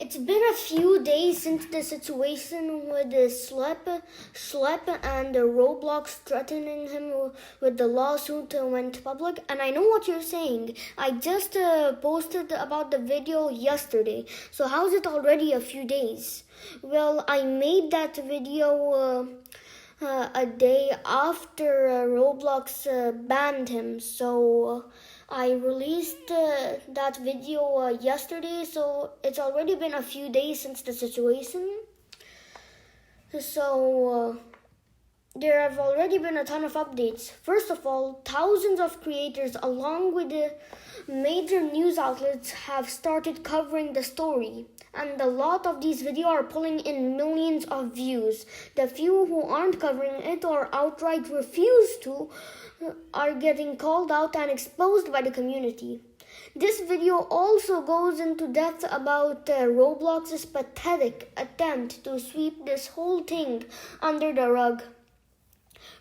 It's been a few days since the situation with the Schlep and the Roblox threatening him with the lawsuit went public. And I know what you're saying. I just posted about the video yesterday. So how's it already a few days? Well, I made that video a day after Roblox banned him. So I released that video yesterday, so it's already been a few days since the situation. So there have already been a ton of updates. First of all, thousands of creators along with the major news outlets have started covering the story. And a lot of these videos are pulling in millions of views. The few who aren't covering it or outright refuse to are getting called out and exposed by the community. This video also goes into depth about Roblox's pathetic attempt to sweep this whole thing under the rug.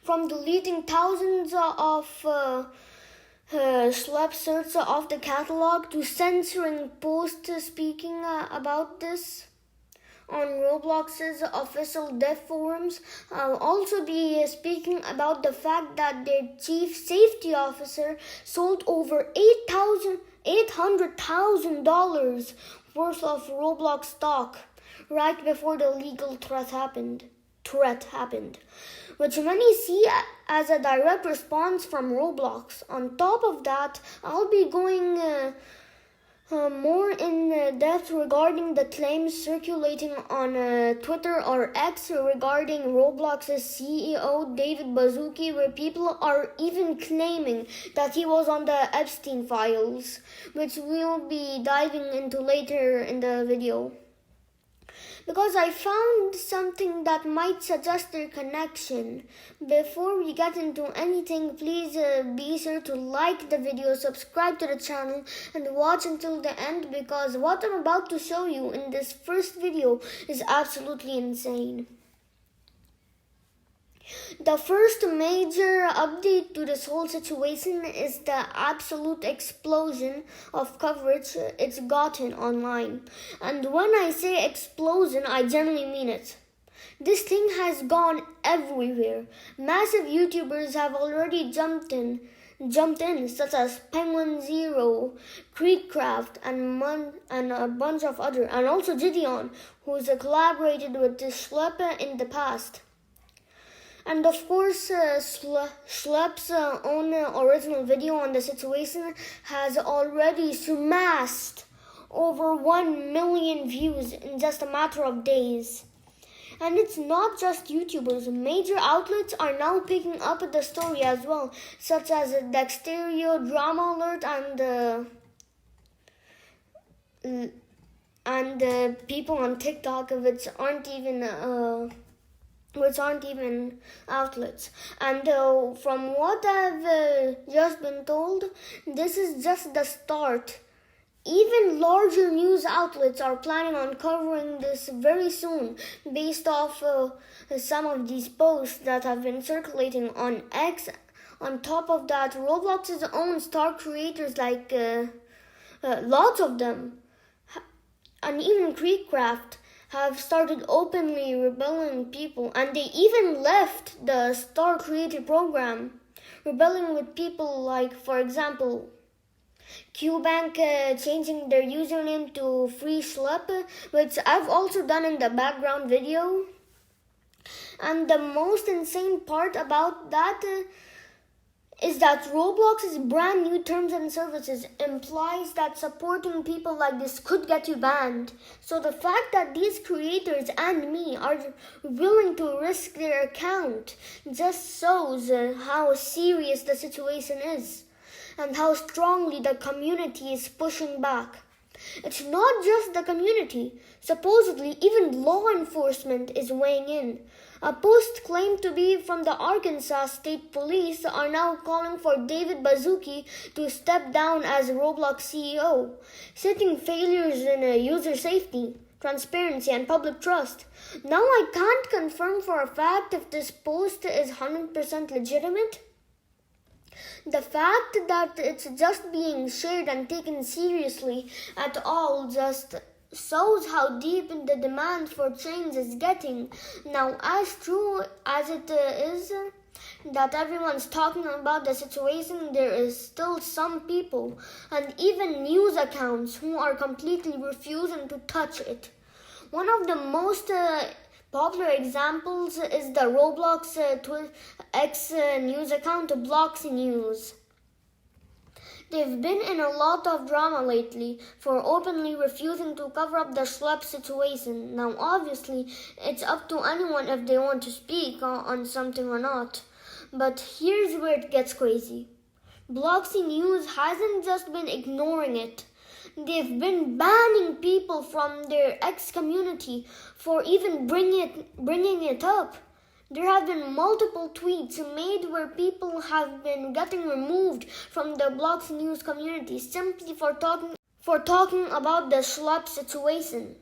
From deleting thousands of Schlep searches off the catalog to censoring posts speaking about this on Roblox's official dev forums. I'll also be speaking about the fact that their chief safety officer sold over $800,000 worth of Roblox stock right before the legal threat happened, which many see as a direct response from Roblox. On top of that, I'll be going more in depth regarding the claims circulating on Twitter or X regarding Roblox's CEO David Baszucki, where people are even claiming that he was on the Epstein files, which we'll be diving into later in the video. Because I found something that might suggest their connection. Before we get into anything, please be sure to like the video, subscribe to the channel, and watch until the end, because what I'm about to show you in this first video is absolutely insane. The first major update to this whole situation is the absolute explosion of coverage it's gotten online. And when I say explosion, I genuinely mean it. This thing has gone everywhere. Massive YouTubers have already jumped in, such as Penguin Zero, Creekcraft, and a bunch of others, and also Gideon, who's collaborated with this Schlep in the past. And of course, Schlep's own original video on the situation has already surpassed over 1 million views in just a matter of days. And it's not just YouTubers. Major outlets are now picking up the story as well, such as Dexterio, Drama Alert, and people on TikTok, which aren't even outlets. And from what I've just been told, this is just the start. Even larger news outlets are planning on covering this very soon, based off some of these posts that have been circulating on X. On top of that, Roblox's own star creators, like lots of them, and even Creekcraft, have started openly rebelling people, and they even left the Star Creator program, rebelling with people like, for example, QBank changing their username to Free Schlep, which I've also done in the background video. And the most insane part about that is that Roblox's brand new terms and services implies that supporting people like this could get you banned. So the fact that these creators and me are willing to risk their account just shows how serious the situation is and how strongly the community is pushing back. It's not just the community. Supposedly, even law enforcement is weighing in. A post claimed to be from the Arkansas State Police are now calling for David Baszucki to step down as Roblox CEO, citing failures in user safety, transparency, and public trust. Now I can't confirm for a fact if this post is 100% legitimate. The fact that it's just being shared and taken seriously at all just shows how deep the demand for change is getting. Now, as true as it is that everyone's talking about the situation, there is still some people and even news accounts who are completely refusing to touch it. One of the most popular examples is the Roblox X news account, Blox News. They've been in a lot of drama lately for openly refusing to cover up the Schlep situation. Now, obviously, it's up to anyone if they want to speak on something or not. But here's where it gets crazy. Bloxy News hasn't just been ignoring it. They've been banning people from their X community for even bringing it up. There have been multiple tweets made where people have been getting removed from the Bloxy News community simply for talking about the Schlep situation.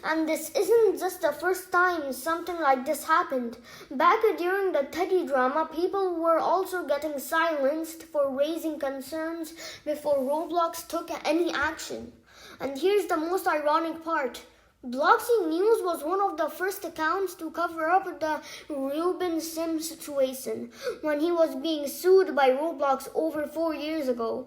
And this isn't just the first time something like this happened. Back during the Teddy drama, people were also getting silenced for raising concerns before Roblox took any action. And here's the most ironic part. Bloxy News was one of the first accounts to cover up the Ruben Sim situation when he was being sued by Roblox over 4 years ago.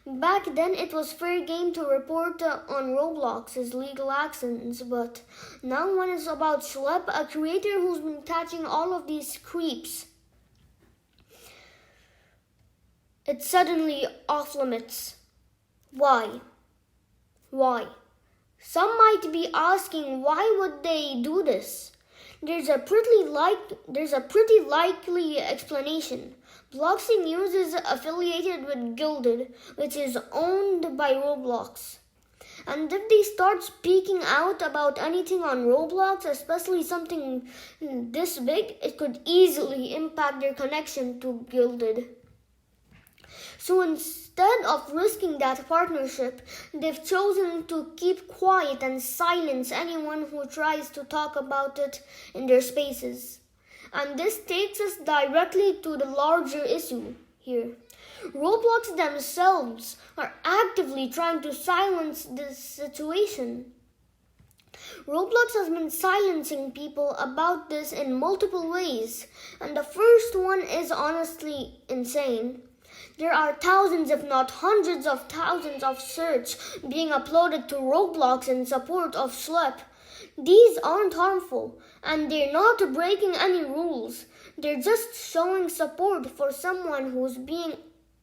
Back then, it was fair game to report on Roblox's legal actions, but now when it's about Schlep, a creator who's been catching all of these creeps, it's suddenly off limits. Why? Why? Some might be asking, why would they do this? There's a pretty likely explanation. Bloxy News is affiliated with Gilded, which is owned by Roblox. And if they start speaking out about anything on Roblox, especially something this big, it could easily impact their connection to Gilded. So instead of risking that partnership, they've chosen to keep quiet and silence anyone who tries to talk about it in their spaces. And this takes us directly to the larger issue here. Roblox themselves are actively trying to silence this situation. Roblox has been silencing people about this in multiple ways, and the first one is honestly insane. There are thousands, if not hundreds of thousands of searches being uploaded to Roblox in support of Schlep. These aren't harmful, and they're not breaking any rules. They're just showing support for someone who's being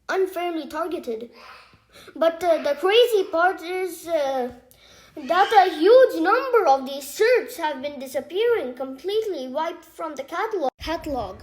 unfairly targeted. But the crazy part is that a huge number of these searches have been disappearing, completely wiped from the catalog.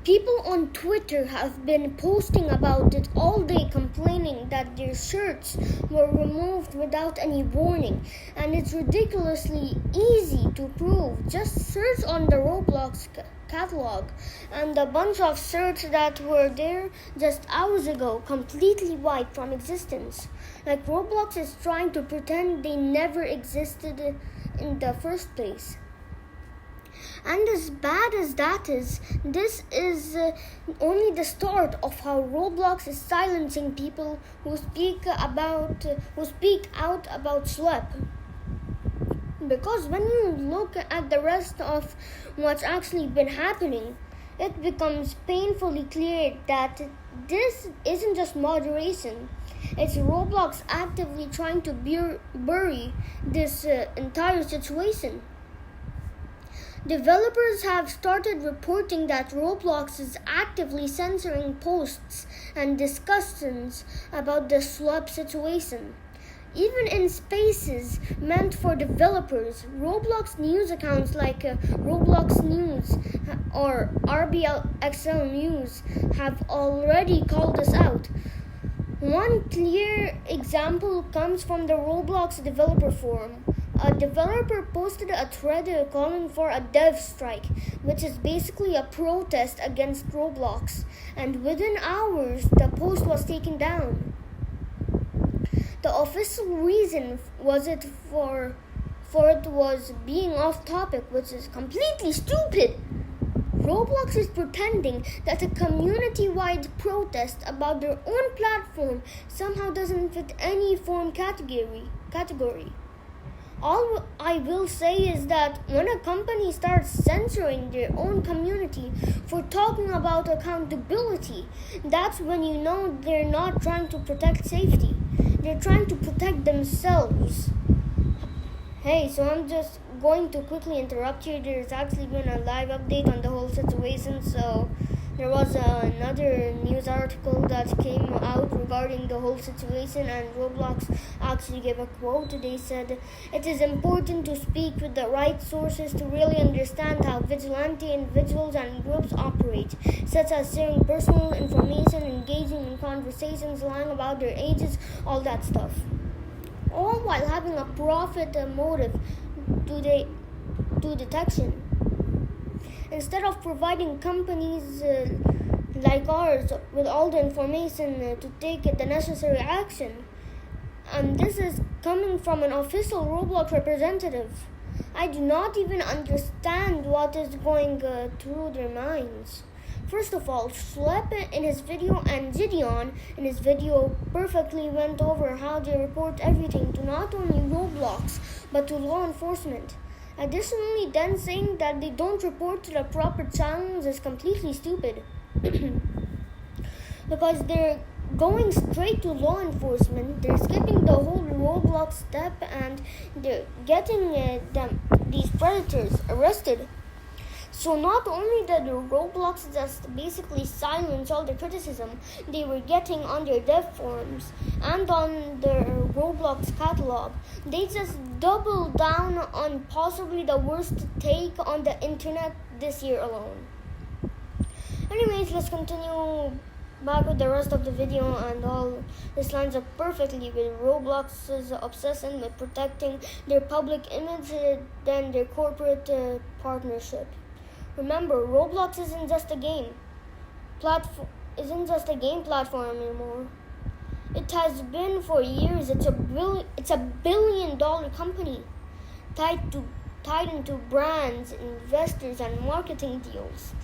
People on Twitter have been posting about it all day, complaining that their shirts were removed without any warning, and it's ridiculously easy to prove. Just search on the Roblox catalog, and the bunch of shirts that were there just hours ago completely wiped from existence. Like Roblox is trying to pretend they never existed in the first place. And as bad as that is, this is only the start of how Roblox is silencing people who speak out about Schlep. Because when you look at the rest of what's actually been happening, it becomes painfully clear that this isn't just moderation. It's Roblox actively trying to bury this entire situation. Developers have started reporting that Roblox is actively censoring posts and discussions about the Schlep situation. Even in spaces meant for developers, Roblox news accounts like Roblox News or RBXL News have already called us out. One clear example comes from the Roblox developer forum. A developer posted a thread calling for a dev strike, which is basically a protest against Roblox, and within hours the post was taken down. The official reason was it was being off topic, which is completely stupid. Roblox is pretending that a community-wide protest about their own platform somehow doesn't fit any form category. All I will say is that when a company starts censoring their own community for talking about accountability, that's when you know they're not trying to protect safety. They're trying to protect themselves. Hey, so I'm just going to quickly interrupt you. There's actually been a live update on the whole situation. So there was another news article that came out regarding the whole situation, and Roblox actually gave a quote. They said, "It is important to speak with the right sources to really understand how vigilante individuals and groups operate, such as sharing personal information, engaging in conversations, lying about their ages, all that stuff. All while having a profit motive to detection. Instead of providing companies like ours with all the information to take the necessary action." And this is coming from an official Roblox representative. I do not even understand what is going through their minds. First of all, Schlep in his video and Gideon in his video perfectly went over how they report everything to not only Roblox but to law enforcement. Additionally, then saying that they don't report to the proper channels is completely stupid. Because they're going straight to law enforcement, they're skipping the whole Roblox step, and they're getting these predators arrested. So not only did Roblox just basically silence all the criticism they were getting on their dev forums and on their Roblox catalog, they just doubled down on possibly the worst take on the internet this year alone. Anyways, let's continue back with the rest of the video, and all this lines up perfectly with Roblox's obsession with protecting their public image than their corporate partnership. Remember, Roblox isn't just a game platform anymore. It has been for years. It's a billion-dollar company tied into brands, investors, and marketing deals.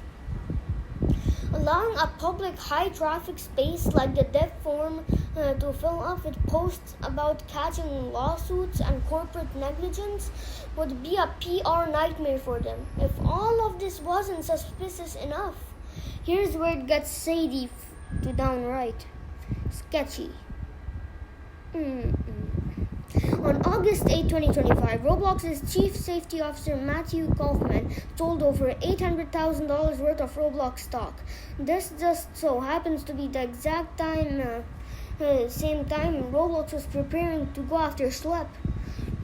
Allowing a public high-traffic space like the dev forum to fill up with posts about catching lawsuits and corporate negligence would be a PR nightmare for them. If all of this wasn't suspicious enough, here's where it gets shady to downright sketchy. On August 8, 2025, Roblox's Chief Safety Officer Matthew Kaufman sold over $800,000 worth of Roblox stock. This just so happens to be the exact same time Roblox was preparing to go after Schlep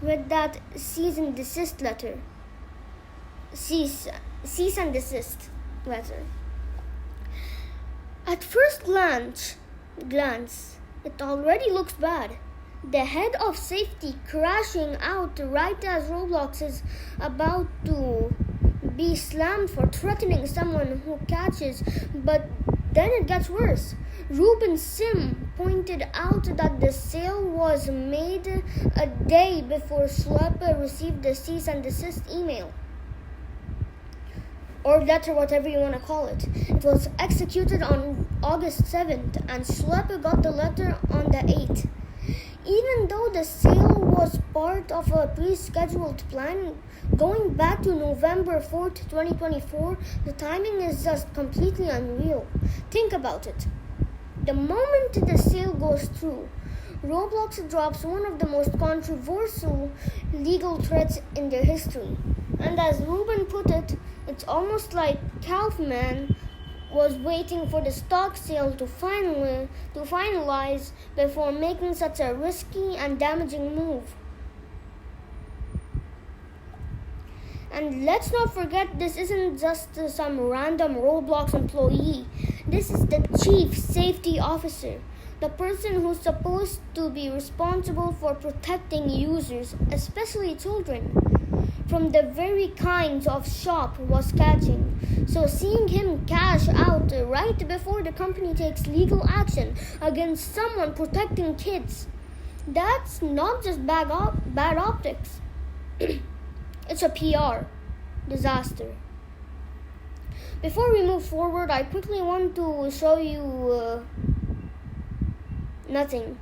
with that cease and desist letter. At first glance, it already looks bad. The head of safety crashing out right as Roblox is about to be slammed for threatening someone who catches, but then it gets worse. Ruben Sim pointed out that the sale was made a day before Schlep received the cease and desist email. Or letter, whatever you want to call it. It was executed on August 7th, and Schlep got the letter on the 8th. Even though the sale was part of a pre-scheduled plan going back to November 4th, 2024, the timing is just completely unreal. Think about it. The moment the sale goes through, Roblox drops one of the most controversial legal threats in their history. And as Ruben put it, it's almost like Kaufman was waiting for the stock sale to finalize before making such a risky and damaging move. And let's not forget, this isn't just some random Roblox employee. This is the Chief Safety Officer, the person who's supposed to be responsible for protecting users, especially children, from the very kinds of shop was catching. So seeing him cash out right before the company takes legal action against someone protecting kids, that's not just bad optics. It's a PR disaster. Before we move forward, I quickly want to show you nothing.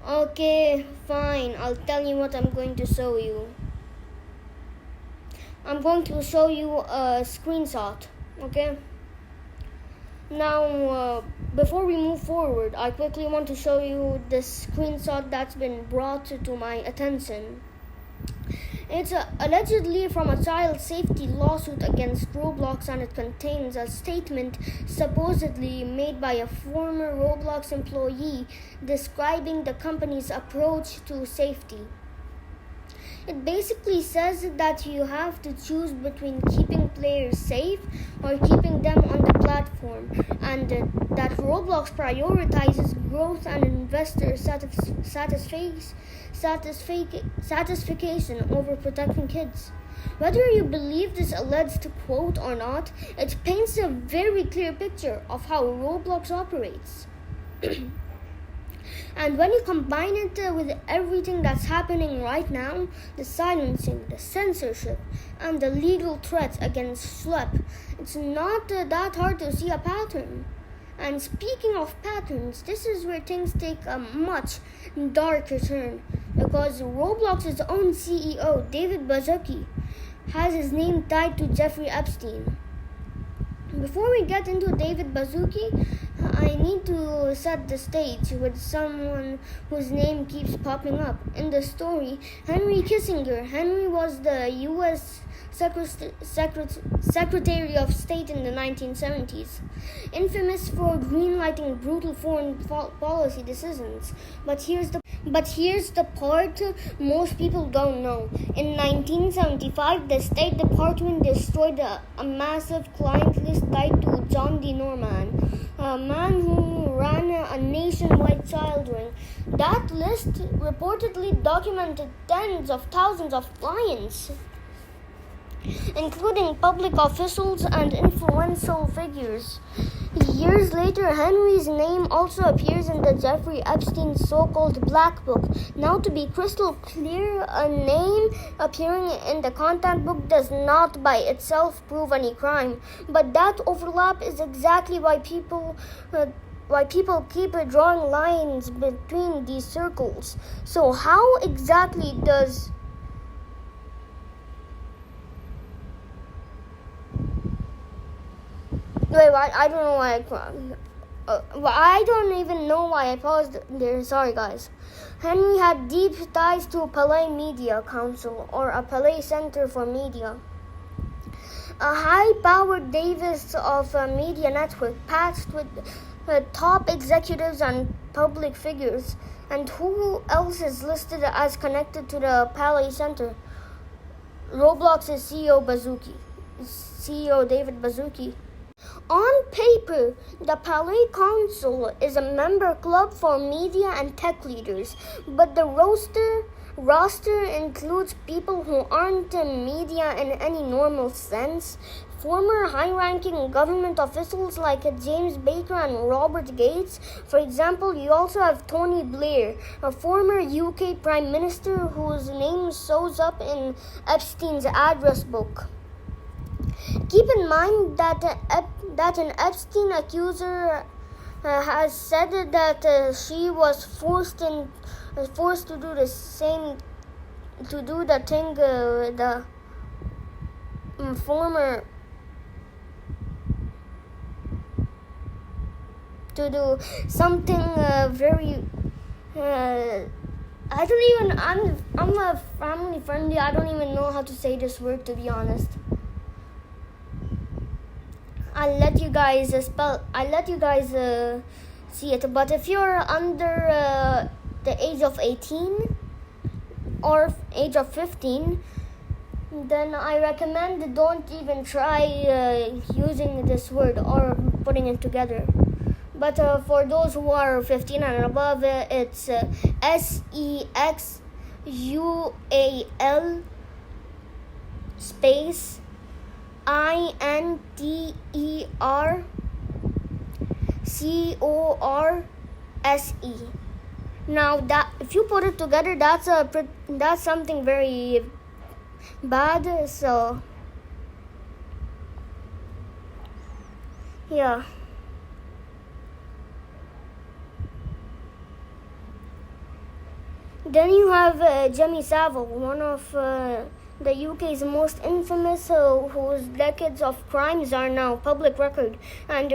Okay, fine. I'll tell you what I'm going to show you. I'm going to show you a screenshot, okay? Now, before we move forward, I quickly want to show you this screenshot that's been brought to my attention. It's allegedly from a child safety lawsuit against Roblox, and it contains a statement supposedly made by a former Roblox employee describing the company's approach to safety. It basically says that you have to choose between keeping players safe or keeping them on the platform, and that Roblox prioritizes growth and investor satisfaction over protecting kids. Whether you believe this alleged quote or not, it paints a very clear picture of how Roblox operates. And when you combine it with everything that's happening right now, the silencing, the censorship, and the legal threats against Schlep, it's not that hard to see a pattern. And speaking of patterns, this is where things take a much darker turn, because Roblox's own CEO, David Baszucki, has his name tied to Jeffrey Epstein. Before we get into David Baszucki, I need to set the stage with someone whose name keeps popping up. In the story, Henry Kissinger. Henry was the U.S. Secretary of State in the 1970s, infamous for greenlighting brutal foreign policy decisions. But here's the part most people don't know. In 1975, the State Department destroyed a massive client list tied to John D. Norman, a man who ran a nationwide child ring. That list reportedly documented tens of thousands of clients, including public officials and influential figures. Years later, Henry's name also appears in the Jeffrey Epstein's so-called Black Book. Now, to be crystal clear, a name appearing in the content book does not by itself prove any crime, but that overlap is exactly why people keep drawing lines between these circles. So how exactly does Wait, I don't know why I don't even know why I paused there. Sorry, guys. Henry had deep ties to Palais Media Council, or a Palais Center for Media, a high-powered Davis of a media network patched with top executives and public figures. And who else is listed as connected to the Palais Center? Roblox's CEO David Baszucki. On paper, the Palais Council is a member club for media and tech leaders, but the roster includes people who aren't media in any normal sense. Former high-ranking government officials like James Baker and Robert Gates. For example, you also have Tony Blair, a former UK Prime Minister whose name shows up in Epstein's address book. Keep in mind that an Epstein accuser has said that she was forced to do the thing the former to do something very. I'm a family friendly. I don't even know how to say this word, to be honest. I'll let you guys see it. But if you're under the age of 18 or age of 15, then I recommend don't even try using this word or putting it together. But for those who are 15 and above, it's SEXUAL space INTERCORSE. Now that if you put it together, that's something very bad. So yeah. Then you have Jimmy Savile, one of the UK's most infamous, whose decades of crimes are now public record, and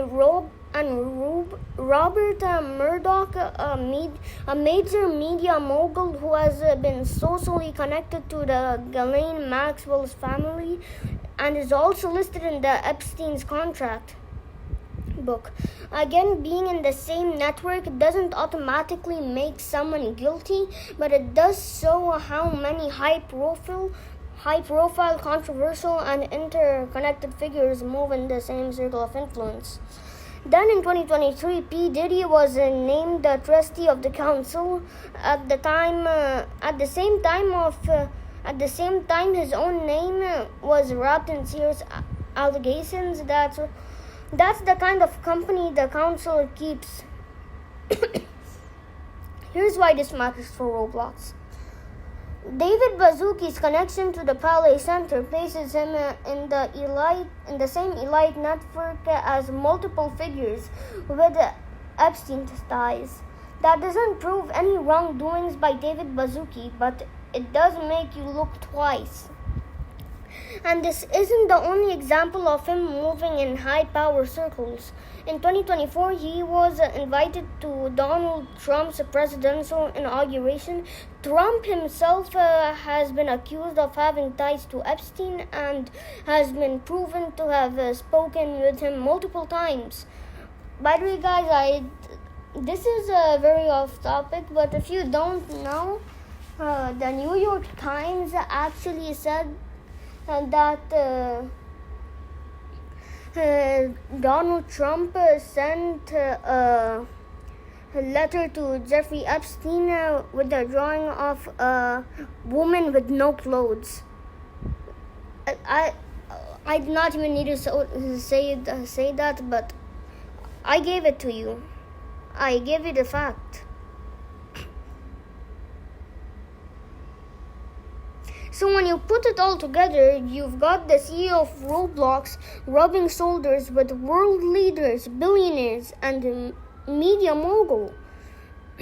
Robert Murdoch, a major media mogul who has been socially connected to the Ghislaine Maxwell's family, and is also listed in the Epstein's contract book. Again, being in the same network doesn't automatically make someone guilty, but it does show how many high-profile, controversial, and interconnected figures move in the same circle of influence. Then in 2023, P. Diddy was named the trustee of the council. At the same time, his own name was wrapped in serious allegations. That's the kind of company the council keeps. Here's why this matters for Roblox. David Baszucki's connection to the Palais Center places him in the same elite network as multiple figures with Epstein ties. That doesn't prove any wrongdoings by David Baszucki, but it does make you look twice. And this isn't the only example of him moving in high-power circles. In 2024, he was invited to Donald Trump's presidential inauguration. Trump himself has been accused of having ties to Epstein and has been proven to have spoken with him multiple times. By the way, guys, this is very off topic, but if you don't know, the New York Times actually said that Donald Trump sent a letter to Jeffrey Epstein with a drawing of a woman with no clothes. I did not even need to say that, but I gave it to you. I gave you the fact. So when you put it all together, you've got the CEO of Roblox rubbing shoulders with world leaders, billionaires, and media mogul,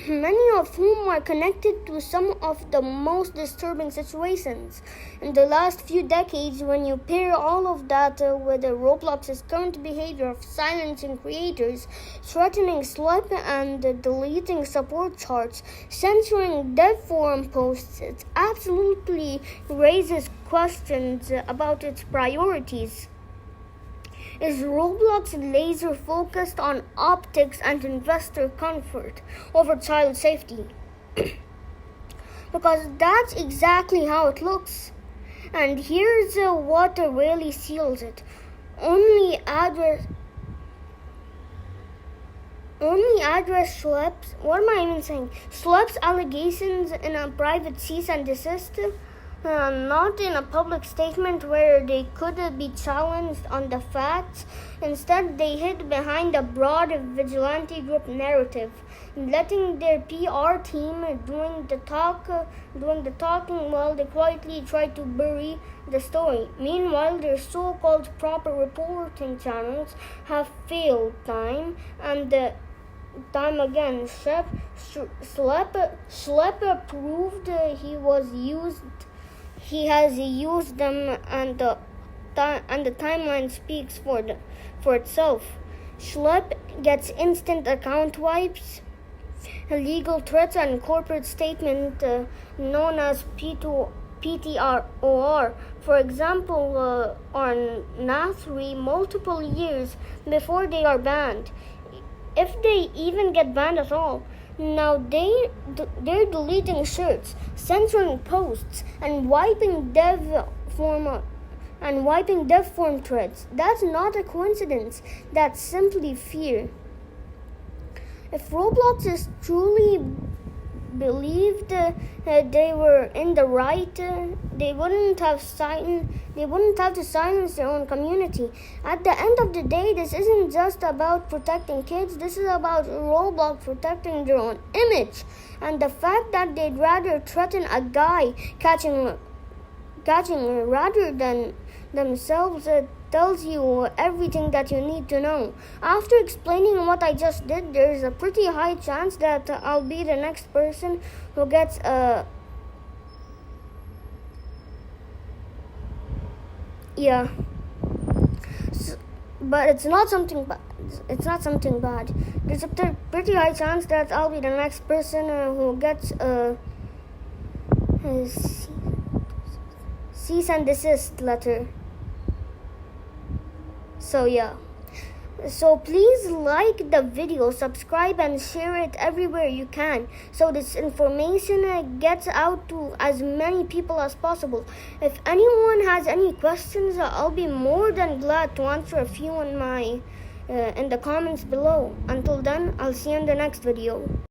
many of whom are connected to some of the most disturbing situations. In the last few decades, when you pair all of that with Roblox's current behavior of silencing creators, threatening Schlep and deleting support charts, censoring dev forum posts, it absolutely raises questions about its priorities. Is Roblox laser focused on optics and investor comfort over child safety? Because that's exactly how it looks. And here's what really seals it. Only address Schlep's, what am I even saying? Schlep's allegations in a private cease and desist, not in a public statement where they could be challenged on the facts. Instead, they hid behind a broad vigilante group narrative, letting their PR team doing the talking while they quietly try to bury the story. Meanwhile, their so-called proper reporting channels have failed time and time again. Schlep proved he has used them, and the timeline speaks for itself. Schlep gets instant account wipes, legal threats, and corporate statement known as PTROR. For example, on NAS3 multiple years before they are banned, if they even get banned at all. Now they're deleting shirts, censoring posts, and wiping dev forum threads. That's not a coincidence. That's simply fear. If Roblox is truly believed they were in the right, they wouldn't have to silence their own community. At the end of the day, this isn't just about protecting kids. This is about Roblox protecting their own image, and the fact that they'd rather threaten a guy catching rather than themselves tells you everything that you need to know. After explaining what I just did, there's a pretty high chance that I'll be the next person who gets yeah. But it's not something bad. It's not something bad. There's a pretty high chance that I'll be the next person who gets a cease and desist letter. So yeah. So please like the video, subscribe, and share it everywhere you can, so this information gets out to as many people as possible. If anyone has any questions, I'll be more than glad to answer a few in the comments below. Until then, I'll see you in the next video.